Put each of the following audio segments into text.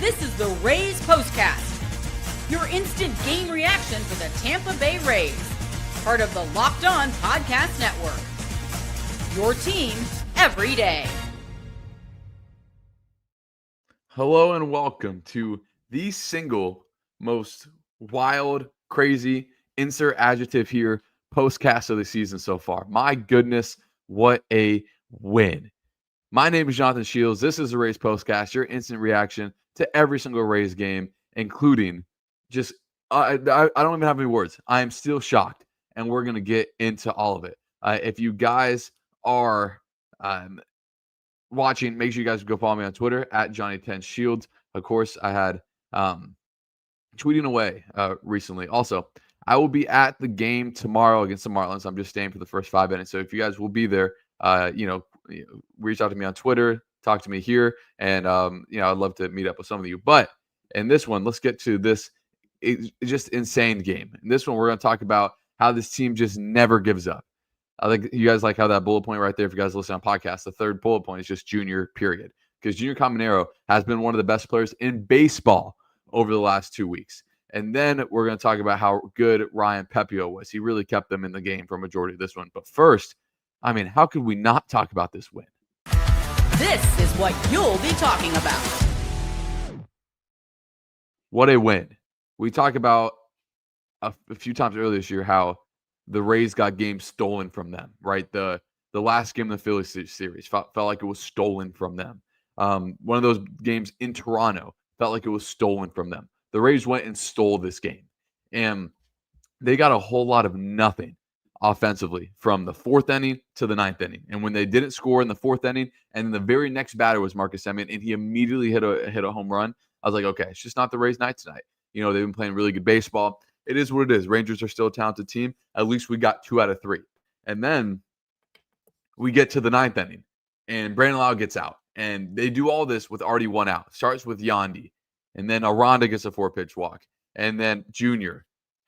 This is the Rays POSTCAST, your instant game reaction for the Tampa Bay Rays, part of the Locked On Podcast Network. Your team every day. Hello and welcome to the single most wild, crazy, insert adjective here, postcast of the season so far. My goodness, what a win. My name is Jonathan Shields. This is the Rays Postcast, your instant reaction to every single Rays game, including just, I don't even have any words. I am still shocked, and we're going to get into all of it. If you guys are watching, make sure you guys go follow me on Twitter at Johnny10Shields. Of course, I had tweeting away recently. Also, I will be at the game tomorrow against the Marlins. I'm just staying for the first 5 minutes. So if you guys will be there, reach out to me on Twitter, talk to me here, and I'd love to meet up with some of you. But in this one, let's get to this just insane game. In this one, we're going to talk about how this team just never gives up. I think you guys like how that bullet point right there, if you guys listen on podcasts, the third bullet point is just Junior, period. Because Junior Caminero has been one of the best players in baseball over the last 2 weeks. And then we're going to talk about how good Ryan Pepiot was. He really kept them in the game for a majority of this one. But first, how could we not talk about this win? This is what you'll be talking about. What a win. We talked about a few times earlier this year how the Rays got games stolen from them, right? The last game of the Phillies series felt like it was stolen from them. One of those games in Toronto felt like it was stolen from them. The Rays went and stole this game, and they got a whole lot of nothing offensively from the fourth inning to the ninth inning. And when they didn't score in the fourth inning, and the very next batter was Marcus Semien, and he immediately hit a home run, I was like, okay, it's just not the Rays' night tonight. They've been playing really good baseball. It is what it is. Rangers are still a talented team. At least we got 2 out of 3. And then we get to the ninth inning, and Brandon Lau gets out. And they do all this with already 1 out. Starts with Yandy, and then Aranda gets a 4-pitch walk, and then Junior.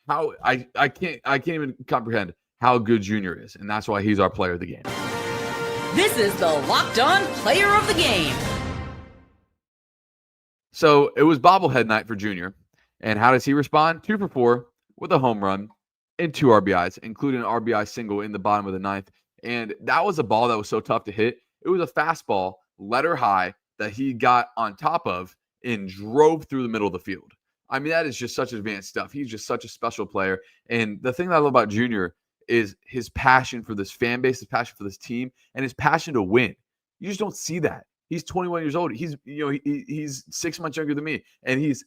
How I can't even comprehend how good Junior is, and that's why he's our player of the game. This is the Locked On Player of the Game. So it was bobblehead night for Junior. And how does he respond? 2 for 4 with a home run and 2 RBIs, including an RBI single in the bottom of the ninth. And that was a ball that was so tough to hit. It was a fastball, letter high, that he got on top of and drove through the middle of the field. That is just such advanced stuff. He's just such a special player. And the thing that I love about Junior is his passion for this fan base, his passion for this team, and his passion to win. You just don't see that. He's 21 years old. He's he's 6 months younger than me, and he's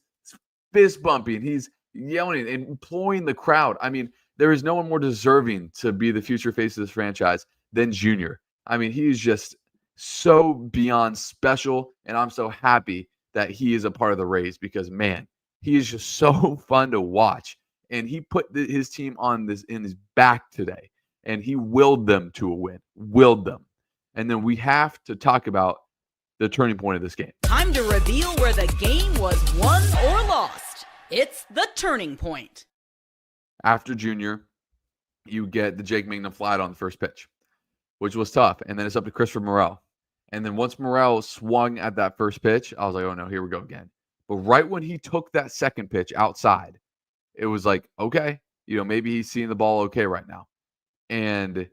fist bumping, he's yelling and imploring the crowd. There is no one more deserving to be the future face of this franchise than Junior. He is just so beyond special, and I'm so happy that he is a part of the Rays because, man, he is just so fun to watch. And he put his team in his back today, and he willed them to a win, willed them. And then we have to talk about the turning point of this game. Time to reveal where the game was won or lost. It's the turning point. After Junior, you get the Jake Mangum fly on the first pitch, which was tough. And then it's up to Christopher Morel. And then once Morel swung at that first pitch, I was like, oh no, here we go again. But right when he took that second pitch outside, it was like, okay, maybe he's seeing the ball okay right now. And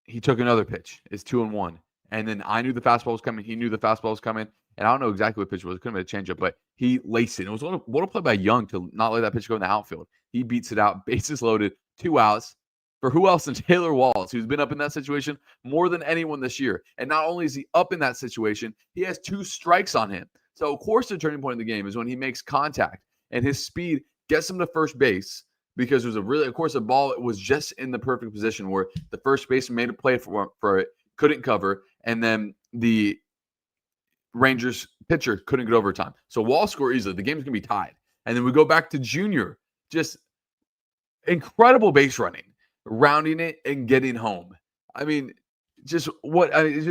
he took another pitch. It's 2-1. And then I knew the fastball was coming. He knew the fastball was coming. And I don't know exactly what pitch it was. It couldn't have been a changeup, but he laced it. It was what a play by Young to not let that pitch go in the outfield. He beats it out, bases loaded, 2 outs. For who else than Taylor Walls, who's been up in that situation more than anyone this year. And not only is he up in that situation, he has 2 strikes on him. So, of course, the turning point of the game is when he makes contact and his speed gets him to first base because it was the ball was just in the perfect position where the first baseman made a play for it, couldn't cover, and then the Rangers pitcher couldn't get overtime. So Wall scored easily. The game's going to be tied. And then we go back to Junior. Just incredible base running, rounding it and getting home. It's just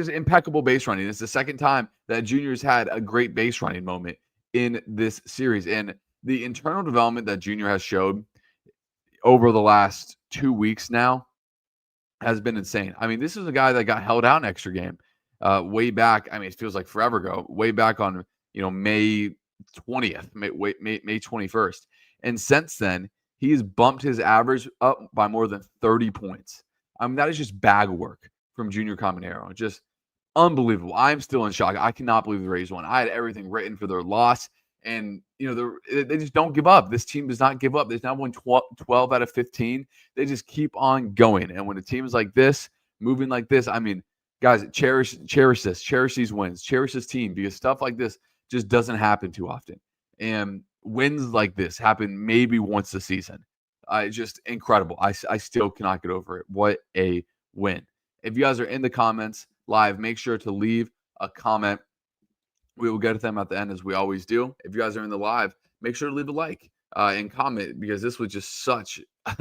impeccable base running. It's the second time that Junior's had a great base running moment in this series. And the internal development that Junior has showed over the last 2 weeks now has been insane. This is a guy that got held out in extra game way back. I mean, it feels like forever ago. Way back on May 20th, May 21st, and since then he has bumped his average up by more than 30 points. I mean, that is just bag work from Junior Caminero. Just unbelievable. I'm still in shock. I cannot believe the Rays won. I had everything written for their loss. And, they just don't give up. This team does not give up. They've now won 12 out of 15. They just keep on going. And when a team is like this, moving like this, I mean, guys, cherish this. Cherish these wins. Cherish this team, because stuff like this just doesn't happen too often. And wins like this happen maybe once a season. Just incredible. I still cannot get over it. What a win. If you guys are in the comments live, make sure to leave a comment. We will get to them at the end, as we always do. If you guys are in the live, make sure to leave a like and comment, because this was just such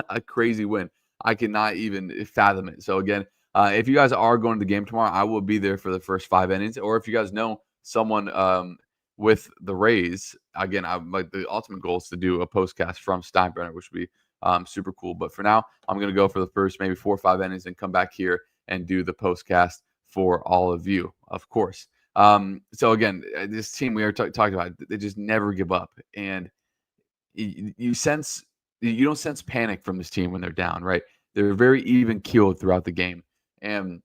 a crazy win. I cannot even fathom it. So again, if you guys are going to the game tomorrow, I will be there for the first 5 innings. Or if you guys know someone with the Rays, again, the ultimate goal is to do a postcast from Steinbrenner, which would be super cool. But for now, I'm going to go for the first maybe 4 or 5 innings and come back here and do the postcast for all of you, of course. So again, this team we are talking about, they just never give up. And you don't sense panic from this team when they're down, right? They're very even keeled throughout the game. And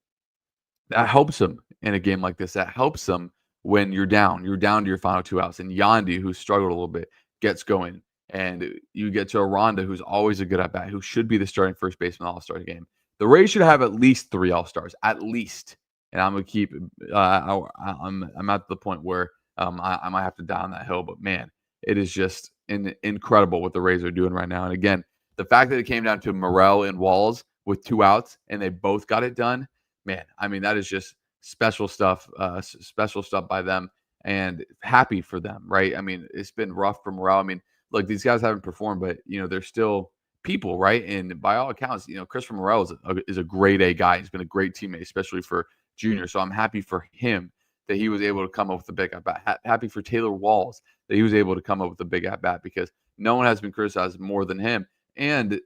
that helps them in a game like this. That helps them when you're down to your final 2 outs. And Yandy, who struggled a little bit, gets going. And you get to Aranda, who's always a good at bat, who should be the starting first baseman All-Star game. The Rays should have at least 3 All-Stars, at least. And I'm gonna keep. I'm at the point where I might have to die on that hill. But man, it is just incredible what the Rays are doing right now. And again, the fact that it came down to Morel and Walls with 2 outs and they both got it done, man. I mean, that is just special stuff. Special stuff by them, and happy for them, right? I mean, it's been rough for Morel. I mean, look, these guys haven't performed, but they're still people, right? And by all accounts, Christopher Morel is a grade A guy. He's been a great teammate, especially for Junior. So I'm happy for him that he was able to come up with a big at bat. Happy for Taylor Walls that he was able to come up with a big at bat, because no one has been criticized more than him. And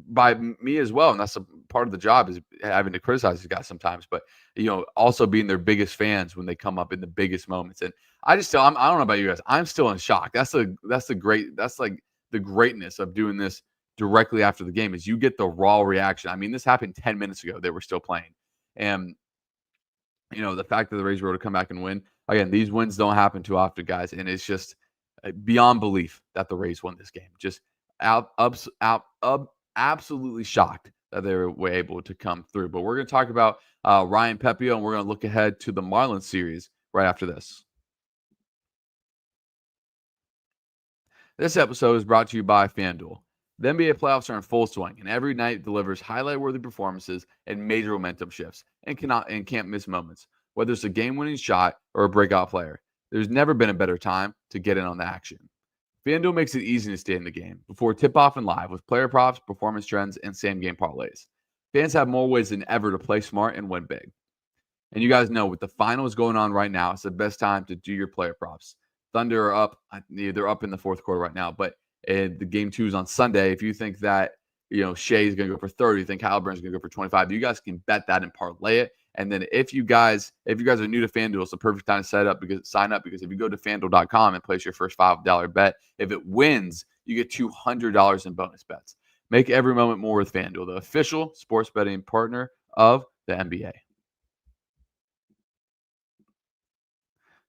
by me as well. And that's a part of the job, is having to criticize these guys sometimes, but also being their biggest fans when they come up in the biggest moments. And I don't know about you guys, I'm still in shock. That's like the greatness of doing this directly after the game, is you get the raw reaction. I mean, this happened 10 minutes ago. They were still playing. And, the fact that the Rays were able to come back and win, again, these wins don't happen too often, guys. And it's just beyond belief that the Rays won this game. Just absolutely shocked that they were able to come through. But we're going to talk about Ryan Pepiot, and we're going to look ahead to the Marlins series right after this. This episode is brought to you by FanDuel. The NBA playoffs are in full swing, and every night delivers highlight-worthy performances and major momentum shifts, and can't miss moments. Whether it's a game-winning shot or a breakout player, there's never been a better time to get in on the action. FanDuel makes it easy to stay in the game before tip-off and live with player props, performance trends, and same-game parlays. Fans have more ways than ever to play smart and win big. And you guys know, with the finals going on right now, it's the best time to do your player props. Thunder are up. They're up in the fourth quarter right now, but the game 2 is on Sunday. If you think that Shea is going to go for 30, you think Halliburton is going to go for 25, you guys can bet that and parlay it. And then if you guys are new to FanDuel, it's the perfect time to sign up because if you go to FanDuel.com and place your first $5 bet, if it wins, you get $200 in bonus bets. Make every moment more with FanDuel, the official sports betting partner of the NBA.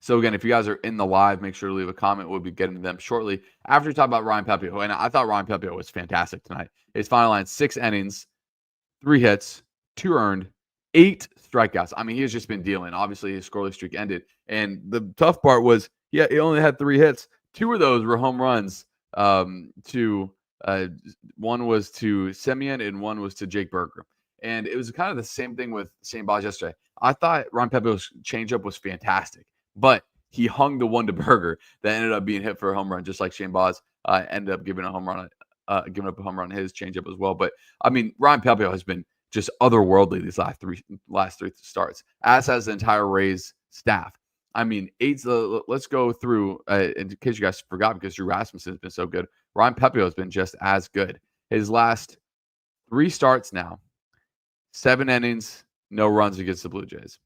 So again, if you guys are in the live, make sure to leave a comment. We'll be getting to them shortly after we talk about Ryan Pepiot. And I thought Ryan Pepiot was fantastic tonight. His final line: 6 innings, 3 hits, 2 earned, 8 strikeouts. I mean, he has just been dealing. Obviously, his scoreless streak ended. And the tough part was, he only had 3 hits. 2 of those were home runs. One was to Simeon and one was to Jake Berger. And it was kind of the same thing with St. Boz yesterday. I thought Ryan Pepiot's changeup was fantastic, but he hung the one to Berger that ended up being hit for a home run, just like Shane Boz ended up giving up a home run on his changeup as well. But I mean, Ryan Pepiot has been just otherworldly these last three starts, as has the entire Rays staff. I mean, let's go through, in case you guys forgot, because Drew Rasmussen has been so good. Ryan Pepiot has been just as good. His last 3 starts now, 7 innings, no runs against the Blue Jays.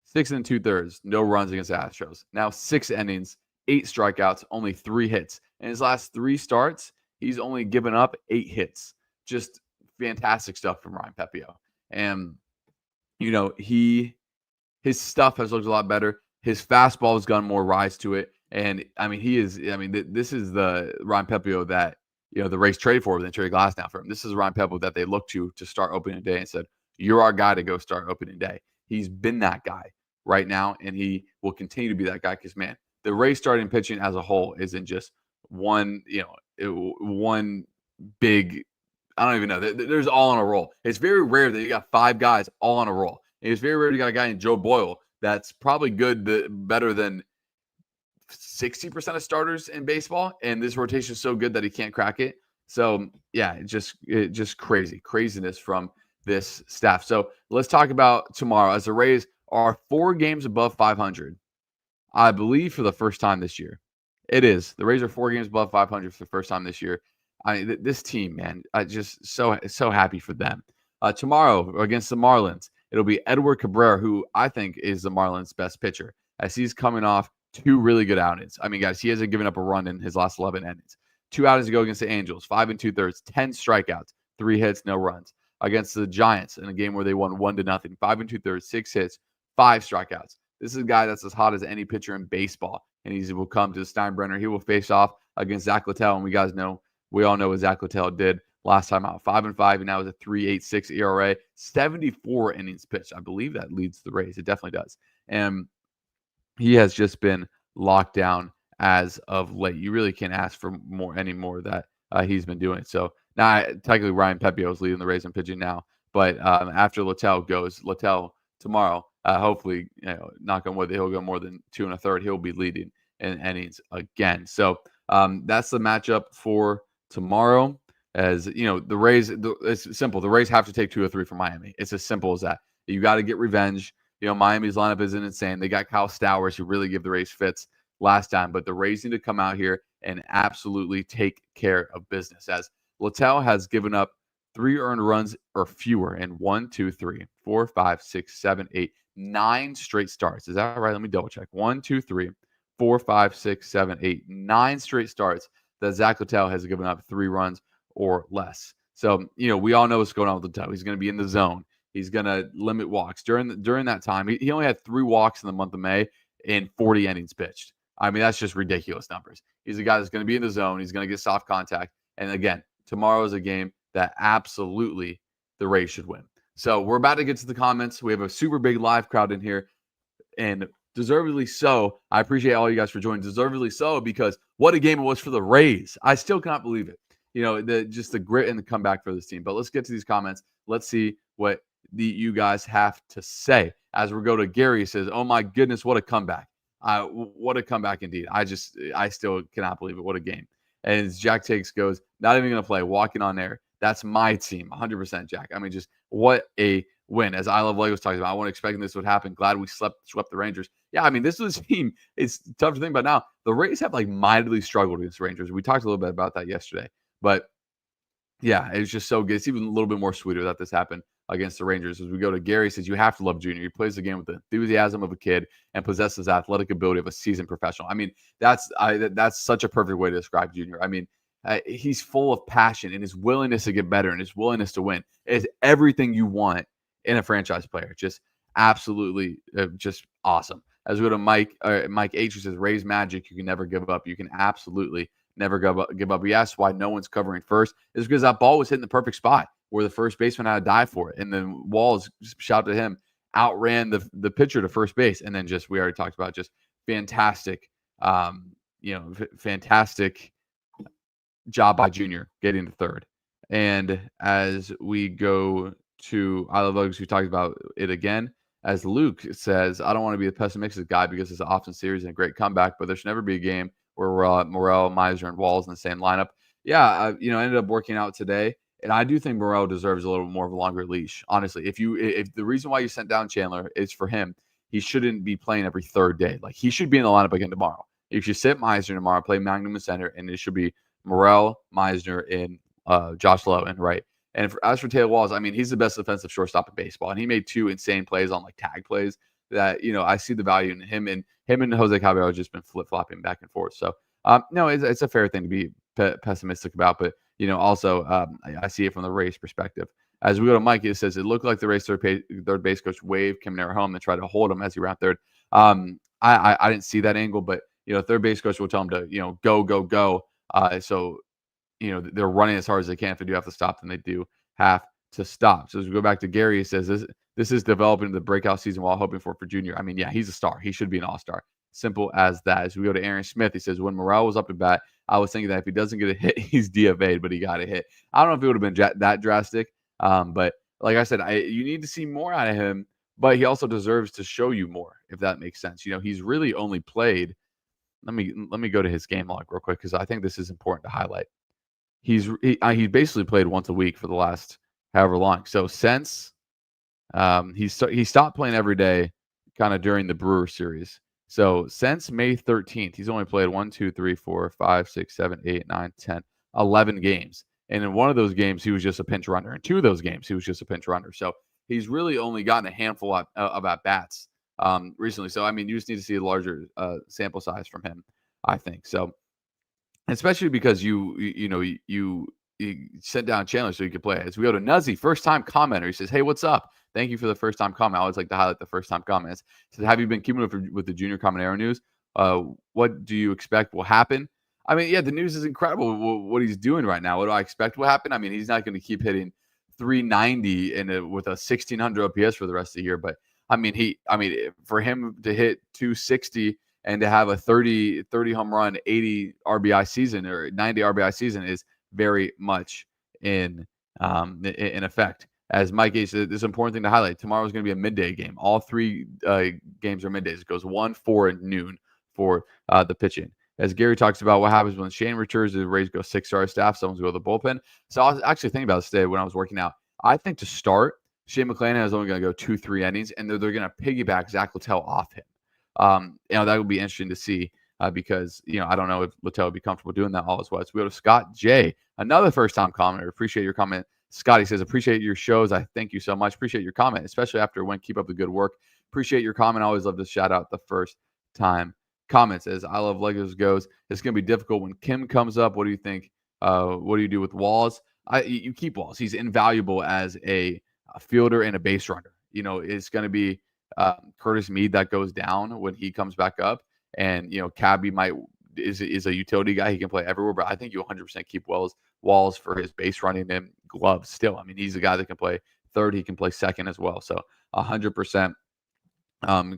6 2/3, no runs against the Astros. Now 6 innings, 8 strikeouts, only 3 hits. In his last 3 starts, he's only given up 8 hits. Just fantastic stuff from Ryan Pepiot. And, his stuff has looked a lot better. His fastball has gotten more rise to it. And, this is the Ryan Pepiot that, the Rays traded for, then traded Glasnow for him. This is Ryan Pepiot that they looked to start opening day and said, you're our guy to go start opening day. He's been that guy right now, and he will continue to be that guy because, man, the Rays starting pitching as a whole isn't just one big – I don't even know. There's all on a roll. It's very rare that you got 5 guys all on a roll. It's very rare you got a guy named Joe Boyle that's probably better than 60% of starters in baseball, and this rotation is so good that he can't crack it. So, yeah, it just craziness from this staff. So let's talk about tomorrow as the Rays are 4 games above 500, I believe, for the first time this year. It is. The Rays are 4 games above 500 for the first time this year. This team, man, I just so happy for them. Tomorrow against the Marlins, it'll be Edward Cabrera, who I think is the Marlins' best pitcher, as he's coming off 2 really good outings. I mean, guys, he hasn't given up a run in his last 11 innings. 2 outings ago against the Angels, 5 2/3, 10 strikeouts, 3 hits, no runs. Against the Giants in a game where they won 1-0, 5 2/3, 6 hits, 5 strikeouts. This is a guy that's as hot as any pitcher in baseball, and he will come to the Steinbrenner. He will face off against Zach Littell, and we all know what Zach Littell did last time out. 5-5, and now is a 3.86 ERA, 74 innings pitched. I believe that leads the Rays. It definitely does. And he has just been locked down as of late. You really can't ask for any more that he's been doing. So now, technically, Ryan Pepiot is leading the Rays in pitching now. But after Littell tomorrow, hopefully, knock on wood, he'll go more than 2 1/3. He'll be leading in innings again. So that's the matchup for tomorrow. As the Rays, it's simple. The Rays have to take 2 or 3 from Miami. It's as simple as that. You got to get revenge. Miami's lineup isn't insane. They got Kyle Stowers, who really gave the Rays fits last time. But the Rays need to come out here and absolutely take care of business. As Littell has given up 3 earned runs or fewer in 1, 2, 3, 4, 5, 6, 7, 8, 9 straight starts. Is that right? Let me double check. 1, 2, 3, 4, 5, 6, 7, 8, 9 straight starts that Zach Littell has given up 3 runs or less. So, we all know what's going on with Littell. He's going to be in the zone. He's going to limit walks. During that time, he only had 3 walks in the month of May in 40 innings pitched. I mean, that's just ridiculous numbers. He's a guy that's going to be in the zone. He's going to get soft contact. And again, tomorrow is a game that absolutely the Rays should win. So we're about to get to the comments. We have a super big live crowd in here, and deservedly so. I appreciate all you guys for joining. Deservedly so, because what a game it was for the Rays. I still cannot believe it. Just the grit and the comeback for this team. But let's get to these comments. Let's see what you guys have to say. As we go to Gary, he says, "Oh my goodness, what a comeback! What a comeback indeed. I still cannot believe it. What a game." And as Jack Takes goes, "Not even going to play, walking on air. That's my team." 100%, Jack. I mean, just what a win. As I Love Legos talks about, I wasn't expecting this would happen. Glad we swept the Rangers. Yeah, I mean, this was a team. It's tough to think about now. The Rays have mightily struggled against the Rangers. We talked a little bit about that yesterday. But yeah, it was just so good. It's even a little bit more sweeter that this happened against the Rangers. As we go to Gary, says, "You have to love Junior. He plays the game with the enthusiasm of a kid and possesses the athletic ability of a seasoned professional." I mean, that's such a perfect way to describe Junior. I mean, he's full of passion, and his willingness to get better and his willingness to win is everything you want in a franchise player. Just absolutely just awesome. As we go to Mike H, who says, "Rays magic. You can never give up. You can absolutely never give up." He asked why no one's covering first. It's because that ball was hitting the perfect spot where the first baseman had to dive for it. And then Walls, shout to him, outran the pitcher to first base. And then we already talked about just fantastic, fantastic job by Junior getting to third. And as we go to I Love Legos, who talked about it again, as Luke says, "I don't want to be the pessimistic guy because it's an often series and a great comeback, but there should never be a game where Morel, Miser, and Walls in the same lineup." Yeah, ended up working out today. And I do think Morel deserves a little more of a longer leash. Honestly, if the reason why you sent down Chandler is for him, he shouldn't be playing every third day. He should be in the lineup again tomorrow. If you sit Meisner tomorrow, play Magnum in center, and it should be Morel, Meisner, and Josh Lowen, right? And as for Taylor Walls, I mean, he's the best defensive shortstop in baseball, and he made 2 insane plays on like tag plays that I see the value in him, and Jose Caballero have just been flip flopping back and forth. So no, it's a fair thing to be pessimistic about, but also I see it from the Rays perspective. As we go to Mike, it says it looked like the Rays third base coach waved Caminero home and tried to hold him as he ran third. I didn't see that angle, but third base coach will tell him to go. So they're running as hard as they can. If they do have to stop, then they do have to stop. So as we go back to Gary, he says this is developing the breakout season while hoping for Junior. I mean, yeah, he's a star. He should be an all-star. Simple as that. As we go to Aaron Smith, he says when Morel was up at bat, I was thinking that if he doesn't get a hit, he's DFA'd, but he got a hit. I don't know if it would have been that drastic, but like I said, you need to see more out of him, but he also deserves to show you more, if that makes sense. He's really only played. Let me go to his game log real quick because I think this is important to highlight. He basically played once a week for the last however long. So since he stopped playing every day, kind of during the Brewer series. So since May 13th, he's only played 1, 2, 3, 4, 5, 6, 7, 8, 9, 10, 11 games. And in one of those games, he was just a pinch runner. In 2 of those games, he was just a pinch runner. So he's really only gotten a handful of at-bats recently. So, I mean, you just need to see a larger sample size from him, I think. So, especially because you sent down Chandler so you could play. As we go to Nuzzy, first-time commenter. He says, hey, what's up? Thank you for the first-time comment. I always like to highlight the first-time comments. He says, have you been keeping up with the Junior Caminero news? What do you expect will happen? I mean, yeah, the news is incredible what he's doing right now. What do I expect will happen? I mean, he's not going to keep hitting 390 with a 1,600 OPS for the rest of the year. But, I mean, for him to hit 260 and to have a 30 home run, 80 RBI season or 90 RBI season is very much in effect. As Mike H said, this is an important thing to highlight. Tomorrow is going to be a midday game. All 3 games are middays. It goes 1, 4, and noon for the pitching. As Gary talks about what happens when Shane returns, the Rays go 6-star staff. Someone's going to go to the bullpen. So I was actually thinking about this today when I was working out. I think to start, Shane McClanahan is only going to go 2-3 innings, and they're going to piggyback Zach Littell off him. That would be interesting to see because, I don't know if Littell would be comfortable doing that all as well. So we go to Scott J, another first-time commenter. Appreciate your comment. Scotty says, appreciate your shows. I thank you so much. Appreciate your comment, especially after a win. Keep up the good work. Appreciate your comment. I always love to shout out the first-time comments. As I Love Legos goes, it's going to be difficult when Kim comes up. What do you think? What do you do with Walls? You keep Walls. He's invaluable as a fielder and a base runner. It's going to be Curtis Mead that goes down when he comes back up. And, Cabby is a utility guy. He can play everywhere. But I think you 100% keep Walls for his base running and gloves still. I mean, he's a guy that can play third. He can play second as well. So 100%.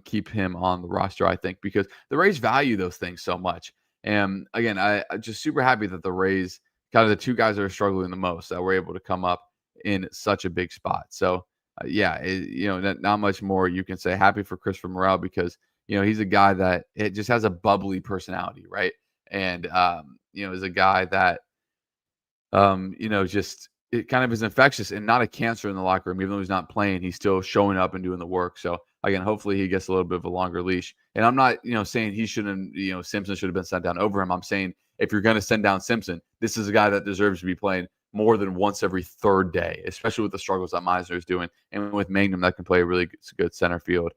Keep him on the roster, I think, because the Rays value those things so much. And again, I'm just super happy that the Rays, kind of the 2 guys that are struggling the most, that were able to come up in such a big spot. So, not much more you can say. Happy for Christopher Morel because, he's a guy that it just has a bubbly personality, right? And, is a guy that, just it kind of is infectious and not a cancer in the locker room. Even though he's not playing, he's still showing up and doing the work. So, again, hopefully he gets a little bit of a longer leash. And I'm not, saying he shouldn't, Simpson should have been sent down over him. I'm saying if you're going to send down Simpson, this is a guy that deserves to be playing more than once every 3rd day, especially with the struggles that Meisner is doing. And with Mangum, that can play a really good center field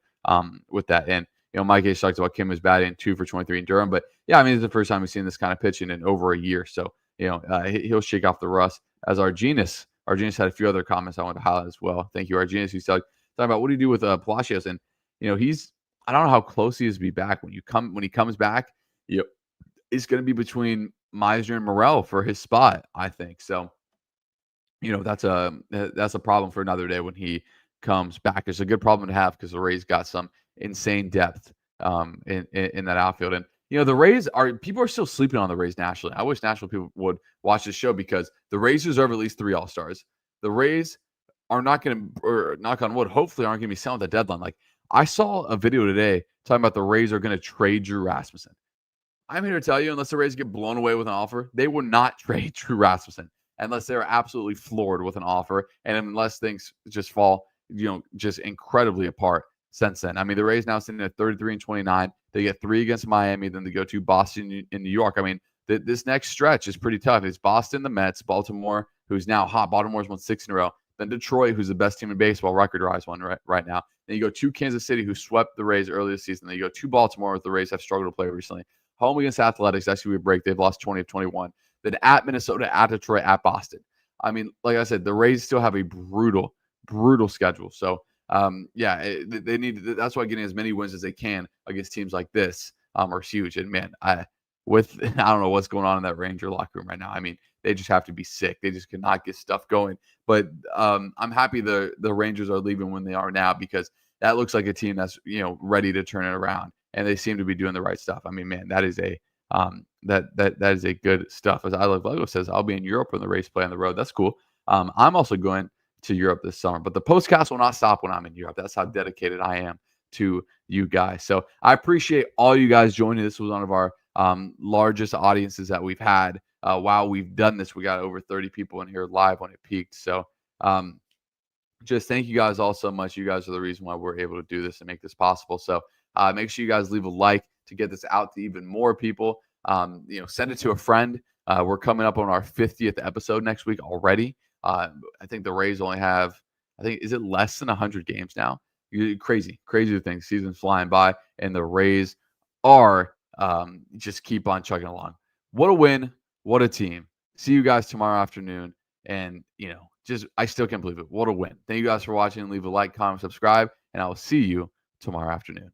with that. And, Mike H talked about Kim is batting 2 for 23 in Durham. But, yeah, I mean, it's the first time we've seen this kind of pitching in over a year. So, he'll shake off the rust. As Argenis had a few other comments I wanted to highlight as well. Thank you, Argenis. He's talking about what do you do with Palacios, and I don't know how close he is to be back. When he comes back, it's going to be between Meisner and Morel for his spot, I think. So, that's a problem for another day when he comes back. It's a good problem to have because the Rays got some insane depth in that outfield. And the Rays people are still sleeping on the Rays nationally. I wish national people would watch this show because the Rays deserve at least 3 All-Stars. The Rays are not going to, or knock on wood, hopefully aren't going to be selling at the deadline. Like I saw a video today talking about the Rays are going to trade Drew Rasmussen. I'm here to tell you, unless the Rays get blown away with an offer, they will not trade Drew Rasmussen unless they're absolutely floored with an offer and unless things just fall, just incredibly apart since then. I mean, the Rays now sitting at 33-29. They get 3 against Miami, then they go to Boston and New York. I mean, this next stretch is pretty tough. It's Boston, the Mets, Baltimore, who's now hot. Baltimore's won 6 in a row. Then Detroit, who's the best team in baseball, record-wise one right now. Then you go to Kansas City, who swept the Rays earlier this season. Then you go to Baltimore, with the Rays have struggled to play recently. Home against Athletics, that's who we break. They've lost 20 of 21. Then at Minnesota, at Detroit, at Boston. I mean, like I said, the Rays still have a brutal schedule. So, they need. That's why getting as many wins as they can against teams like this are huge. And man, I don't know what's going on in that Ranger locker room right now. I mean, they just have to be sick. They just cannot get stuff going. But I'm happy the Rangers are leaving when they are now, because that looks like a team that's ready to turn it around, and they seem to be doing the right stuff. I mean, man, that is a that is a good stuff. As I Love Lego says, I'll be in Europe when the Rays play on the road. That's cool. I'm also going to Europe this summer, but the postcast will not stop when I'm in Europe. That's how dedicated I am to you guys. So I appreciate all you guys joining. This was one of our largest audiences that we've had while we've done this. We got over 30 people in here live when it peaked. So just thank you guys all so much. You guys are the reason why we're able to do this and make this possible. So make sure you guys leave a like to get this out to even more people. Send it to a friend. We're coming up on our 50th episode next week already. I think the Rays only have, is it less than 100 games now? Crazy things. Season's flying by, and the Rays are just keep on chugging along. What a win. What a team. See you guys tomorrow afternoon. And, I still can't believe it. What a win. Thank you guys for watching. Leave a like, comment, subscribe, and I will see you tomorrow afternoon.